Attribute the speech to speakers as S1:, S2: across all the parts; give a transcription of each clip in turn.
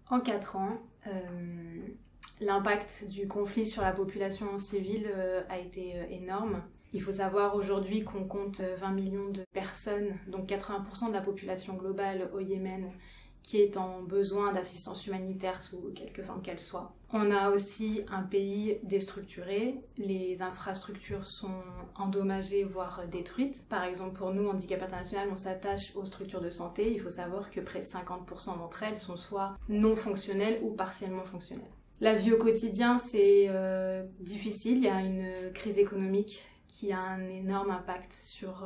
S1: En 4 ans, l'impact du conflit sur la population civile a été énorme. Il faut savoir aujourd'hui qu'on compte 20 millions de personnes, donc 80% de la population globale au Yémen, qui est en besoin d'assistance humanitaire sous quelque forme qu'elle soit. On a aussi un pays déstructuré, les infrastructures sont endommagées voire détruites. Par exemple, pour nous, Handicap International, on s'attache aux structures de santé. Il faut savoir que près de 50% d'entre elles sont soit non fonctionnelles ou partiellement fonctionnelles. La vie au quotidien, c'est difficile, il y a une crise économique qui a un énorme impact sur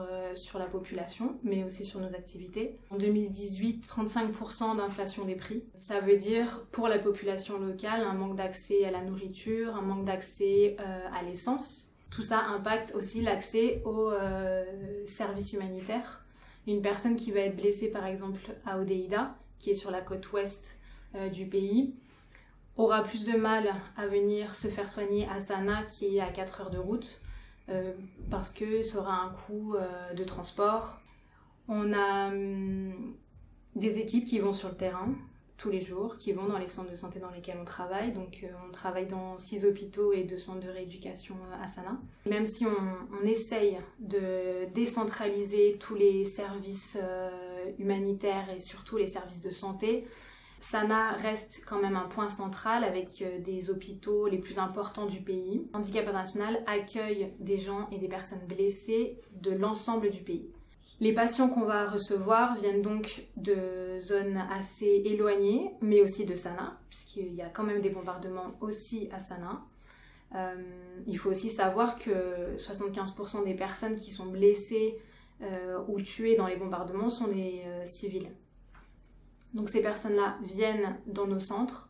S1: la population, mais aussi sur nos activités. En 2018, 35% d'inflation des prix. Ça veut dire, pour la population locale, un manque d'accès à la nourriture, un manque d'accès à l'essence. Tout ça impacte aussi l'accès aux services humanitaires. Une personne qui va être blessée, par exemple, à Hodeïda, qui est sur la côte ouest du pays, aura plus de mal à venir se faire soigner à Sanaa, qui est à 4 heures de route, parce que ça aura un coût de transport. On a des équipes qui vont sur le terrain tous les jours, qui vont dans les centres de santé dans lesquels on travaille. Donc on travaille dans 6 hôpitaux et 2 centres de rééducation à Sanaa. Même si on essaye de décentraliser tous les services humanitaires et surtout les services de santé, Sanaa reste quand même un point central avec des hôpitaux les plus importants du pays. Handicap International accueille des gens et des personnes blessées de l'ensemble du pays. Les patients qu'on va recevoir viennent donc de zones assez éloignées, mais aussi de Sanaa, puisqu'il y a quand même des bombardements aussi à Sanaa. Il faut aussi savoir que 75% des personnes qui sont blessées ou tuées dans les bombardements sont des civils. Donc ces personnes-là viennent dans nos centres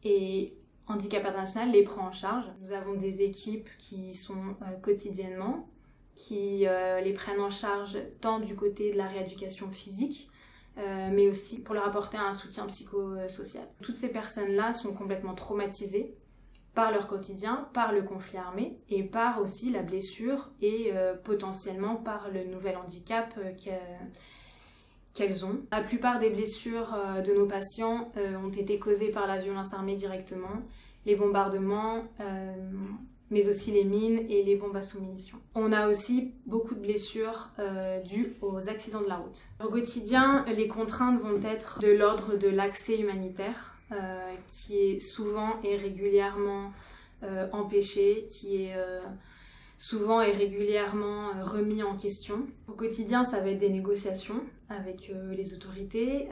S1: et Handicap International les prend en charge. Nous avons des équipes qui sont quotidiennement, qui les prennent en charge tant du côté de la rééducation physique, mais aussi pour leur apporter un soutien psychosocial. Toutes ces personnes-là sont complètement traumatisées par leur quotidien, par le conflit armé et par aussi la blessure et potentiellement par le nouvel handicap qu'elles ont. La plupart des blessures de nos patients ont été causées par la violence armée directement, les bombardements, mais aussi les mines et les bombes à sous-munitions. On a aussi beaucoup de blessures dues aux accidents de la route. Au quotidien, les contraintes vont être de l'ordre de l'accès humanitaire, qui est souvent et régulièrement empêché, qui est souvent et régulièrement remis en question. Au quotidien, ça va être des négociations avec les autorités.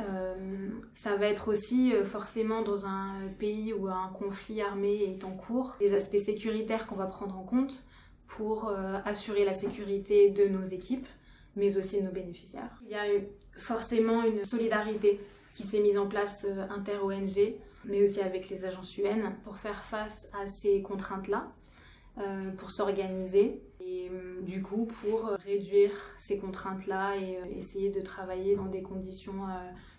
S1: Ça va être aussi forcément dans un pays où un conflit armé est en cours, des aspects sécuritaires qu'on va prendre en compte pour assurer la sécurité de nos équipes, mais aussi de nos bénéficiaires. Il y a forcément une solidarité qui s'est mise en place inter-ONG, mais aussi avec les agences UN pour faire face à ces contraintes-là. Pour s'organiser et du coup pour réduire ces contraintes-là et essayer de travailler dans des conditions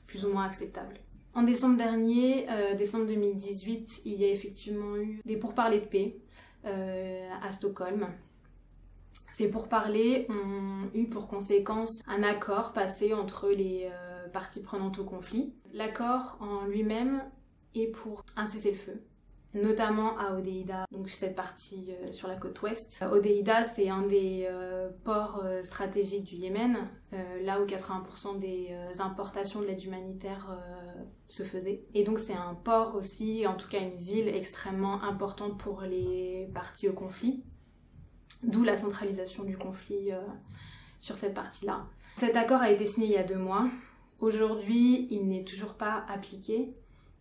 S1: plus ou moins acceptables. En décembre dernier, décembre 2018, il y a effectivement eu des pourparlers de paix à Stockholm. Ces pourparlers ont eu pour conséquence un accord passé entre les parties prenantes au conflit. L'accord en lui-même est pour un cessez-le-feu, notamment à Hodeïda, donc cette partie sur la côte ouest. Hodeïda, c'est un des ports stratégiques du Yémen, là où 80% des importations de l'aide humanitaire se faisaient. Et donc c'est un port aussi, en tout cas une ville extrêmement importante pour les parties au conflit, d'où la centralisation du conflit sur cette partie-là. Cet accord a été signé il y a 2 mois. Aujourd'hui, il n'est toujours pas appliqué,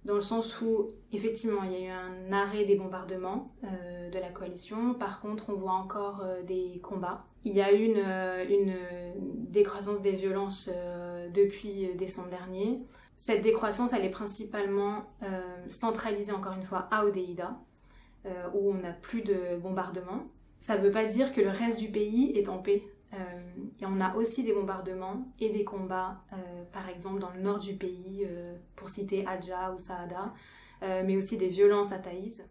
S1: dans le sens où, effectivement, il y a eu un arrêt des bombardements de la coalition. Par contre, on voit encore des combats. Il y a eu une décroissance des violences depuis décembre dernier. Cette décroissance, elle est principalement centralisée, encore une fois, à Hodeïda, où on n'a plus de bombardements. Ça ne veut pas dire que le reste du pays est en paix. Et on a aussi des bombardements et des combats, par exemple dans le nord du pays, pour citer Adja ou Saada, mais aussi des violences à Taïz.